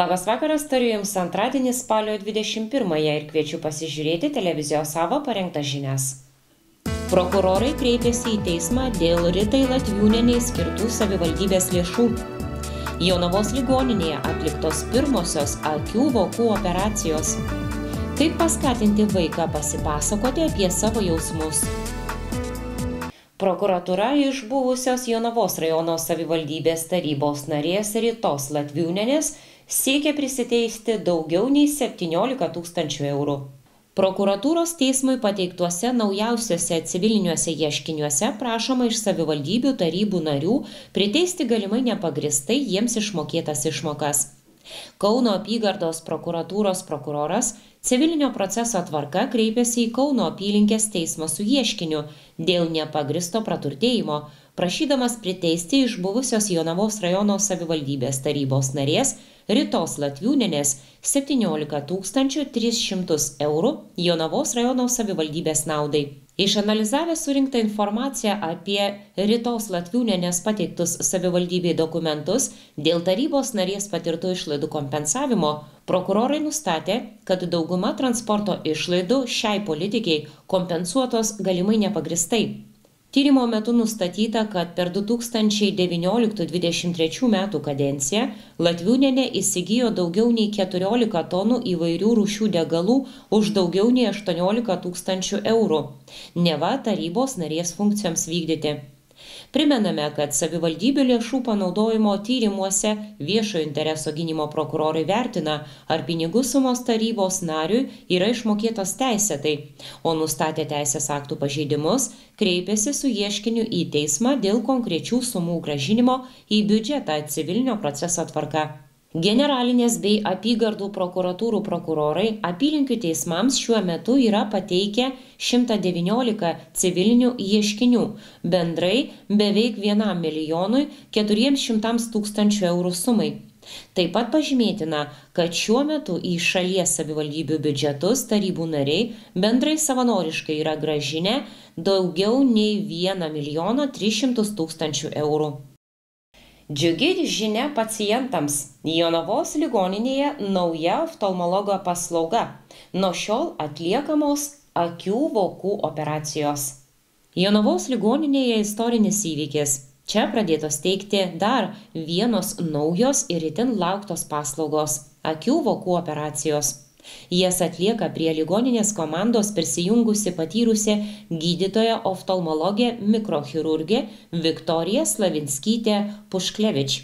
Labas vakaras, tariu Jums antradienį spalio 21-ąją ir kviečiu pasižiūrėti televizijos Savo parengtas žinias. Prokurorai kreipėsi į teismą dėl Ritai Latviūnienei skirtų savivaldybės lėšų. Jonavos ligoninėje atliktos pirmosios akių vokų operacijos. Kaip paskatinti vaiką pasipasakoti apie savo jausmus. Prokuratūra iš buvusios Jonavos rajono savivaldybės tarybos narės Ritos Latviūnienės siekia prisiteisti daugiau nei 17 000 eurų. Prokuratūros teismui pateiktuose naujausiuose civiliniuose ieškiniuose prašoma iš savivaldybių tarybų narių priteisti galimai nepagristai jiems išmokėtas išmokas. Kauno apygardos prokuratūros prokuroras civilinio proceso tvarka kreipėsi į Kauno apylinkės teismą su ieškiniu dėl nepagristo praturtėjimo, prašydamas priteisti iš buvusios Jonavos rajono savivaldybės tarybos narės Ritos Latviūnienės 17 300 eurų Jonavos rajono savivaldybės naudai. Išanalizavę surinktą informaciją apie Ritos Latviūnienės pateiktus savivaldybei dokumentus dėl tarybos narės patirtų išlaidų kompensavimo, prokurorai nustatė, kad dauguma transporto išlaidų šiai politikiai kompensuotos galimai nepagristai. Tyrimo metu nustatyta, kad per 2019-2023 metų kadenciją Latviūnienė įsigijo daugiau nei 14 tonų įvairių rūšių degalų už daugiau nei 18 000 eurų, neva tarybos narės funkcijoms vykdyti. Primename, kad savivaldybių lėšų panaudojimo tyrimuose viešojo intereso gynimo prokurorai vertina, ar pinigų sumos tarybos nariui yra išmokėtos teisėtai, o nustatę teisės aktų pažeidimus, kreipėsi su ieškiniu į teismą dėl konkrečių sumų grąžinimo į biudžetą civilinio proceso tvarka. Generalinės bei apygardų prokuratūrų prokurorai apylinkių teismams šiuo metu yra pateikę 119 civilinių ieškinių, bendrai beveik 1 400 000 eurų sumai. Taip pat pažymėtina, kad šiuo metu į šalies savivaldybių biudžetus tarybų nariai bendrai savanoriškai yra grąžinę daugiau nei 1 300 000 eurų. Džiugi žinia pacientams. Jonavos ligoninėje nauja oftalmologo paslauga. Nuo šiol atliekamos akių vokų operacijos. Jonavos ligoninėje istorinis įvykis. Čia pradėtos teikti dar vienos naujos ir itin lauktos paslaugos – akių vokų operacijos. Jas atlieka prie ligoninės komandos prisijungusi patyrusi gydytoja oftalmologė mikrochirurgė Viktorija Slavinskytė Pušklevič.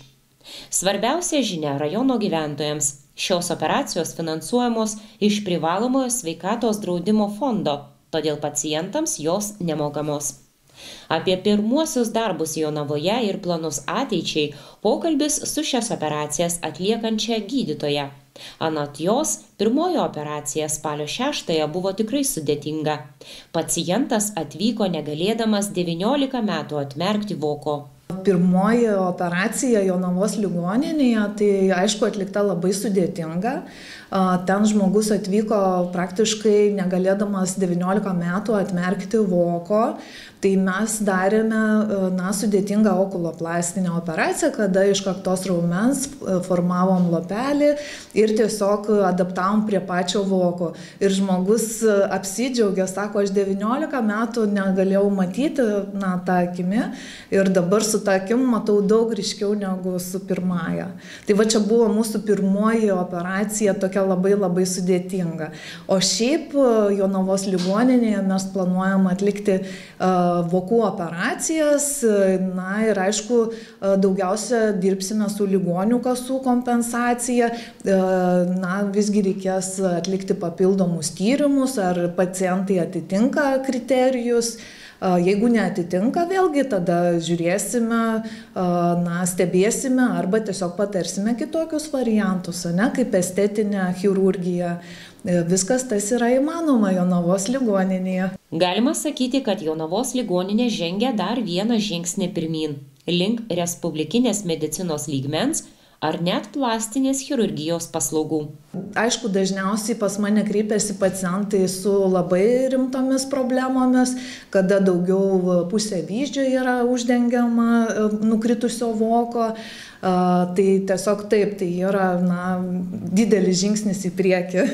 Svarbiausia žinia rajono gyventojams – šios operacijos finansuojamos iš privalomojo sveikatos draudimo fondo, todėl pacientams jos nemokamos. Apie pirmuosius darbus Jonavoje ir planus ateičiai pokalbis su šias operacijas atliekančia gydytoja. Anot jos, pirmoji operacija spalio 6-ąją buvo tikrai sudėtinga. Pacientas atvyko negalėdamas 19 metų atmerkti voko. Pirmoji operacija Jonavos ligoninėje, tai aišku atlikta labai sudėtinga. Ten žmogus atvyko praktiškai negalėdamas 19 metų atmerkti voko. Tai mes darėme sudėtingą okuloplastinę operaciją, kada iš kaktos raumens formavom lopelį ir tiesiog adaptavom prie pačio voko. Ir žmogus apsidžiaugė, sako, aš 19 metų negalėjau matyti tą akimi ir dabar su ta akim matau daug ryškiau negu su pirmąja. Tai va čia buvo mūsų pirmoji operacija, tokia labai sudėtinga. O šiaip Jonavos ligoninėje mes planuojam atlikti vokų operacijas, ir aišku, daugiausia dirbsime su ligonių kasų kompensacija, visgi reikės atlikti papildomus tyrimus, ar pacientai atitinka kriterijus. Jeigu neatitinka, vėlgi tada žiūrėsime, stebėsime arba tiesiog patarsime kitokius variantus, kaip estetinė chirurgija. Viskas tas yra įmanoma Jonavos ligoninėje. Galima sakyti, kad Jonavos ligoninė žengia dar vieną žingsnį pirmyn, link respublikinės medicinos lygmens, ar net plastinės chirurgijos paslaugų. Aišku, dažniausiai pas mane kreipiasi pacientai su labai rimtomis problemomis, kada daugiau pusė vyzdžio yra uždengiama nukritusio voko. Tai tiesiog taip, tai yra didelis žingsnis į priekį.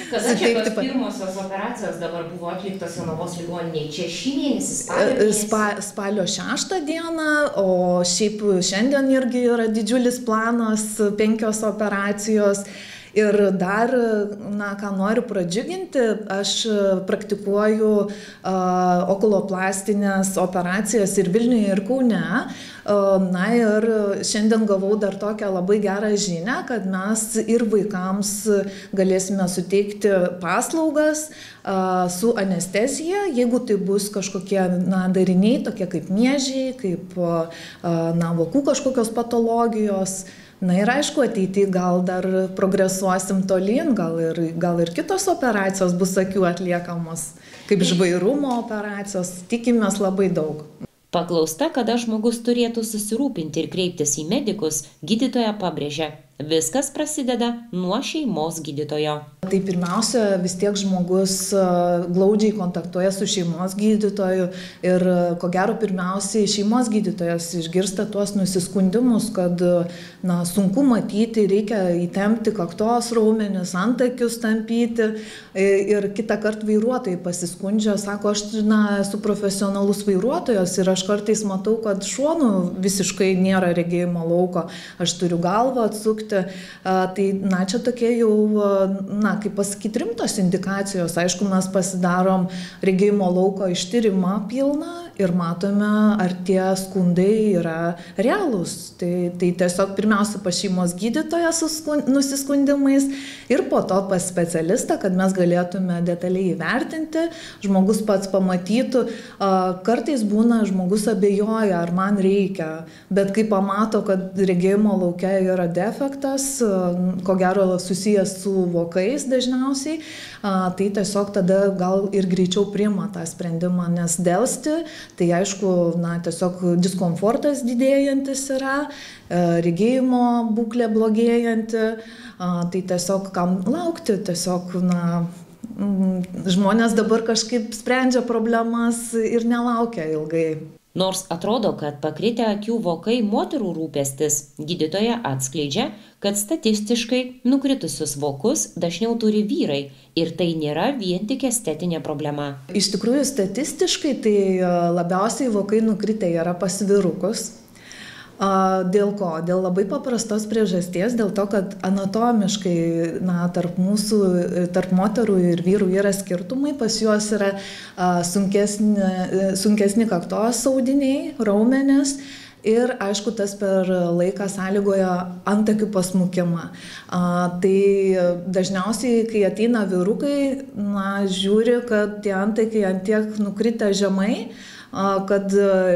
Kada čia tos pirmosios operacijos dabar buvo atliktos Jonavos ligoninėje? Čia šį mėnesį, spalio mėnesį? Spalio 6 dieną, o šiaip šiandien irgi yra didžiulis planas, 5 operacijos. Ir dar, ką noriu pradžiuginti, aš praktikuoju okuloplastinės operacijas ir Vilniuje, ir Kaune. Ir šiandien gavau dar tokią labai gerą žinią, kad mes ir vaikams galėsime suteikti paslaugas su anestezija, jeigu tai bus kažkokie dariniai, tokie kaip miežiai, kaip vokų kažkokios patologijos. Ir aišku, ateityje gal dar progresuosim tolyn, gal ir kitos operacijos bus akių atliekamos, kaip žvairumo operacijos, tikimės labai daug. Paklausta, kada žmogus turėtų susirūpinti ir kreiptis į medikus, gydytoja pabrėžia, viskas prasideda nuo šeimos gydytojo. Tai pirmiausia, vis tiek žmogus glaudžiai kontaktuoja su šeimos gydytoju ir ko gero pirmiausiai šeimos gydytojas išgirsta tuos nusiskundimus, kad sunku matyti, reikia įtempti kaktos raumenis, antakius tampyti ir kitą kartą vairuotojai pasiskundžia, sako, aš esu profesionalus vairuotojas ir aš kartais matau, kad šonų visiškai nėra regėjimo lauko, aš turiu galvą atsukti. Tai čia tokie jau, kaip pasakyti, rimtos indikacijos. Aišku, mes pasidarom regėjimo lauko ištyrimą pilną ir matome, ar tie skundai yra realūs. Tai tiesiog pirmiausia pas šeimos gydytoją su nusiskundimais ir po to pas specialistą, kad mes galėtume detaliai įvertinti, žmogus pats pamatytų. Kartais būna, žmogus abejoja, ar man reikia, bet kai pamato, kad regėjimo lauke yra defektas, ko gero susijęs su vokais dažniausiai, tai tiesiog tada gal ir greičiau priima tą sprendimą, nes delsti, tai aišku, tiesiog diskomfortas didėjantis yra, regėjimo būklė blogėjanti, tai tiesiog kam laukti, tiesiog, žmonės dabar kažkaip sprendžia problemas ir nelaukia ilgai. Nors atrodo, kad pakritę akių vokai moterų rūpestis, gydytoja atskleidžia, kad statistiškai nukritusius vokus dažniau turi vyrai ir tai nėra vien tik estetinė problema. Iš tikrųjų, statistiškai tai labiausiai vokai nukritę yra pas vyrukus. Dėl ko? Dėl labai paprastos priežasties, dėl to, kad anatomiškai tarp moterų ir vyrų yra skirtumai, pas juos yra sunkesni kaktos audiniai, raumenys. Ir, aišku, tas per laiką sąlygoja antakių pasmukimą. Tai dažniausiai, kai ateina vyrukai, žiūri, kad tie antakiai antiek nukritę žemai, kad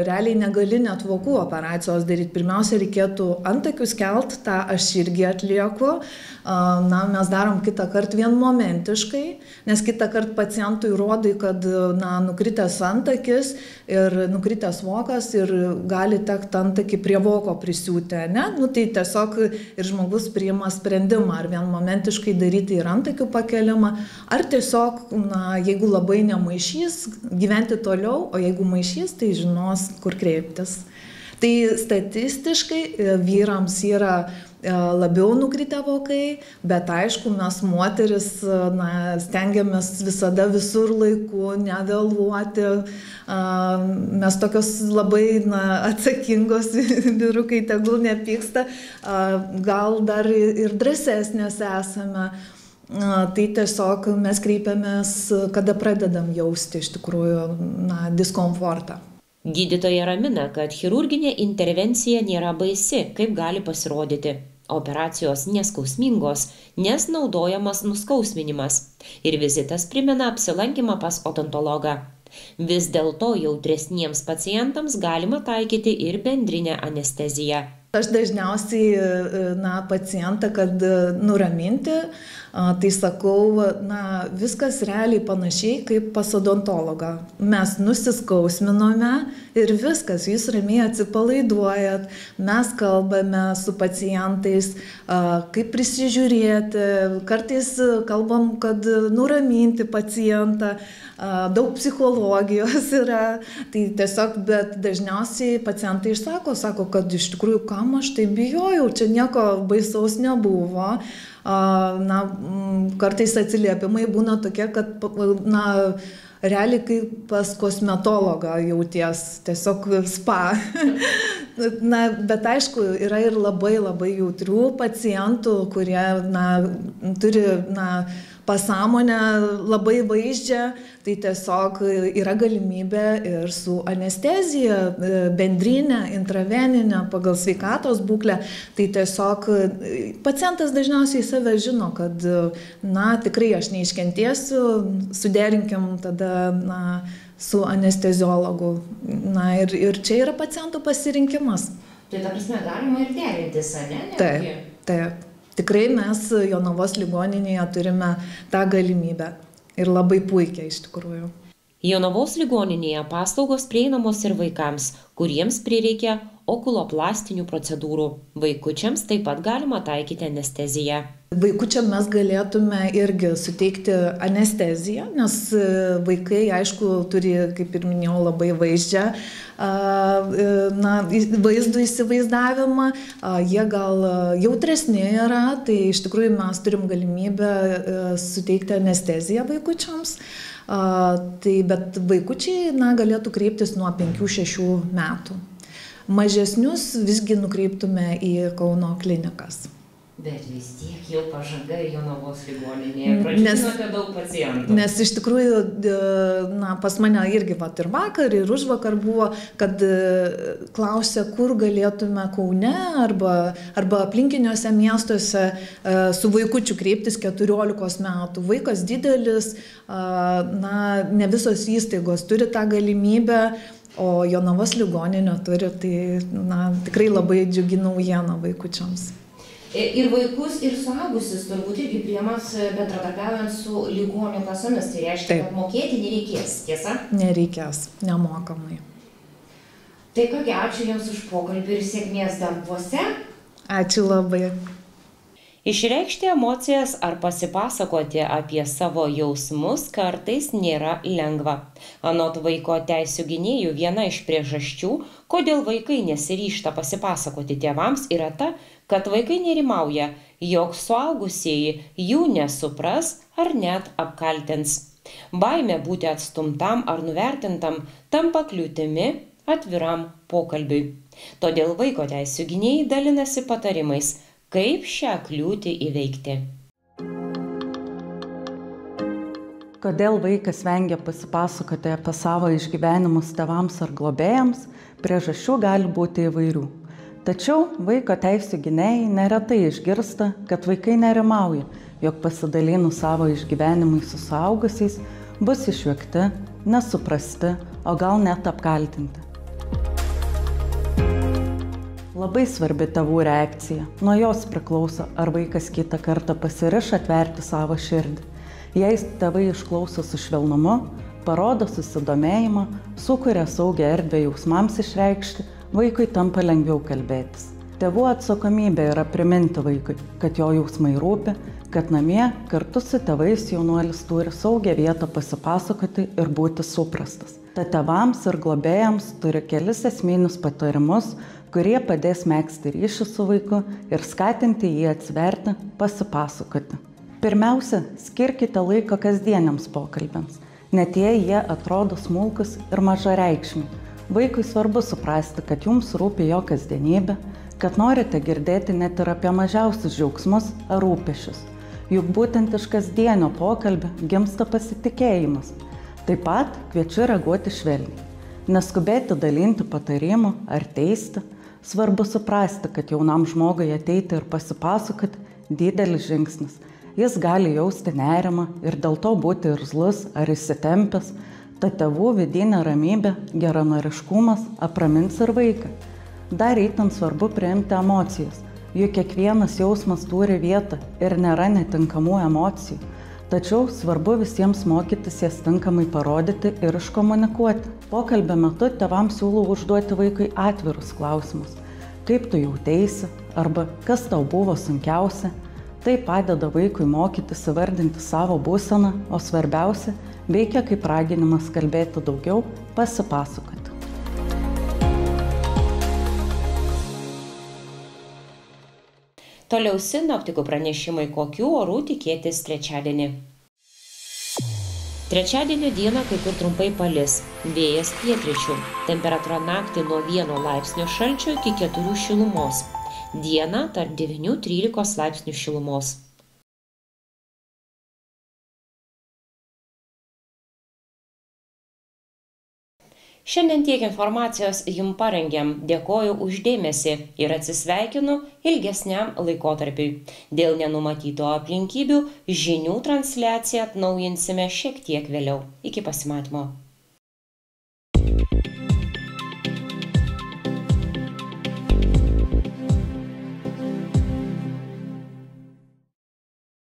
realiai negali net vokų operacijos daryti. Pirmiausia, reikėtų antakius kelt, tą aš irgi atlieku. Mes darom kitą kartą vienmomentiškai, nes kitą kartą pacientui rodai, kad nukritęs antakis ir nukritęs vokas ir gali tekti antakį prie voko prisiūti. Tai tiesiog ir žmogus priima sprendimą, ar vienmomentiškai daryti ir antakių pakelimą, ar tiesiog, jeigu labai nemaišys, gyventi toliau, o jeigu maišys, tai žinos, kur kreiptis. Tai statistiškai vyrams yra labiau nukritę vokai, bet aišku, mes moteris stengiamės visada visur laiku, nevėluoti. Mes tokios labai atsakingos vyrukai, tegul nepyksta, gal dar ir drąsesnės esame. Tai tiesiog mes kreipiamės, kada pradedam jausti iš tikrųjų diskomfortą. Gydytoja ramina, kad chirurginė intervencija nėra baisi, kaip gali pasirodyti. Operacijos neskausmingos, nes naudojamas nuskausminimas. Ir vizitas primena apsilankymą pas odontologą. Vis dėlto jautresniems pacientams galima taikyti ir bendrinę anesteziją. Aš dažniausiai, pacientą, kad nuraminti, tai sakau, viskas realiai panašiai kaip pas odontologą. Mes nusiskausminome ir viskas, jūs ramiai atsipalaiduojat, mes kalbame su pacientais, kaip prisižiūrėti, kartais kalbam, kad nuraminti pacientą, daug psichologijos yra, tai tiesiog, bet dažniausiai pacientai sako, kad iš tikrųjų, kam aš tai bijojau, čia nieko baisaus nebuvo. Kartais atsiliepimai būna tokie, kad, realiai kaip pas kosmetologą jauties, tiesiog spa. Bet aišku, yra ir labai jautrių pacientų, kurie, turi, pasąmonę labai vaizdžią, tai tiesiog yra galimybė ir su anestezija, bendrinė, intraveninė, pagal sveikatos būklę, tai tiesiog pacientas dažniausiai save žino, kad, tikrai aš neiškentėsiu, suderinkim tada, su anesteziologu. Ir čia yra pacientų pasirinkimas. Tai ta prasme galima ir derintis, ne? Taip. Tikrai mes Jonavos ligoninėje turime tą galimybę ir labai puikiai iš tikrųjų. Jonavos ligoninėje paslaugos prieinamos ir vaikams, kuriems prireikia okuloplastinių procedūrų. Vaikučiams taip pat galima taikyti anesteziją. Vaikučiam mes galėtume irgi suteikti anesteziją, nes vaikai, aišku, turi, kaip ir minėjau, labai vaizdžią vaizdų įsivaizdavimą, jie gal jautresni yra, tai iš tikrųjų mes turim galimybę suteikti anesteziją vaikučiams, bet vaikučiai galėtų kreiptis nuo 5-6 metų. Mažesnius visgi nukreiptume į Kauno klinikas. Bet vis tiek jau pažanga Jonavos ligoninėje. Pradžiūrinote daug pacientų. Nes iš tikrųjų, pas mane irgi ir vakar, ir užvakar buvo, kad klausė, kur galėtume Kaune arba aplinkiniuose miestuose su vaikučiu kreiptis 14 metų. Vaikas didelis, ne visos įstaigos turi tą galimybę, o Jonavos ligoninė turi, tai tikrai labai džiugi naujiena vaikučiams. Ir vaikus, ir suaugusius turbūt irgi priimas bendradarbiaujant su ligonių kasomis. Tai reiškia, kad mokėti nereikės, tiesa? Nereikės, nemokamai. Tai kągi, ačiū Jums už pokalbį ir sėkmės darbuose. Ačiū labai. Išreikšti emocijas ar pasipasakoti apie savo jausmus kartais nėra lengva. Anot vaiko teisių gynėjų, viena iš priežasčių, kodėl vaikai nesiryžta pasipasakoti tėvams, yra ta, kad vaikai nerimauja, jog suaugusieji jų nesupras ar net apkaltins. Baimė būti atstumtam ar nuvertintam tampa kliūtimi atviram pokalbiui. Todėl vaiko teisių gynėjai dalinasi patarimais, kaip šią kliūtį įveikti. Kodėl vaikas vengia pasipasakoti apie savo išgyvenimus tėvams ar globėjams, priežasčių gali būti įvairių. Tačiau vaiko teisių gynėjai neretai išgirsta, kad vaikai nerimauja, jog pasidalinus savo išgyvenimais su suaugusiais bus išjuokti, nesuprasti, o gal net apkaltinti. Labai svarbi tėvų reakcija. Nuo jos priklauso, ar vaikas kitą kartą pasiriš atverti savo širdį. Jei tėvai išklauso su švelnumu, parodo susidomėjimą, sukuria saugią erdvę jausmams išreikšti, vaikui tampa lengviau kalbėtis. Tėvų atsakomybė yra priminti vaikui, kad jo jausmai rūpi, kad namie kartu su tėvais jaunuolis turi saugią vietą pasipasakoti ir būti suprastas. Tad tėvams ir globėjams turi kelis esminius patarimus, kurie padės megzti ryšį su vaiku ir skatinti jį atsiverti, pasipasakoti. Pirmiausia, skirkite laiką kasdieniams pokalbiams, net jei jie atrodo smulkus ir mažareikšmiai. Vaikui svarbu suprasti, kad jums rūpi jo kasdienybė, kad norite girdėti net ir apie mažiausius džiaugsmus ar rūpesčius. Juk būtent iš kasdienio pokalbio gimsta pasitikėjimas. Taip pat kviečiu reaguoti švelniai. Neskubėti dalinti patarimų ar teisti. Svarbu suprasti, kad jaunam žmogui ateiti ir pasipasakoti didelis žingsnis. Jis gali jausti nerimą ir dėl to būti irzlus ar įsitempęs. Tad tėvų vidinė ramybė, geranoriškumas apramins ir vaiką. Dar itin svarbu priimti emocijas, juk kiekvienas jausmas turi vietą ir nėra netinkamų emocijų. Tačiau svarbu visiems mokytis jas tinkamai parodyti ir iškomunikuoti. Pokalbio metu tėvams siūlau užduoti vaikui atvirus klausimus. Kaip tu jauteisi arba kas tau buvo sunkiausia. Tai padeda vaikui mokytis įvardinti savo būseną, o svarbiausia, veikia kaip raginimas kalbėti daugiau, pasipasakoti. Toliau sinoptikų pranešimai, kokių orų tikėtis trečiadienį. Trečiadienio dieną kai kur trumpai palis, vėjas pietryčių, temperatūra naktį nuo 1 laipsnio šalčio iki 4 šilumos, dieną tarp 9–13 laipsnių šilumos. Šiandien tiek informacijos jums parengėm, dėkoju už dėmesį ir atsisveikinu ilgesniam laikotarpiui. Dėl nenumatyto aplinkybių žinių transliaciją atnaujinsime šiek tiek vėliau. Iki pasimatymo.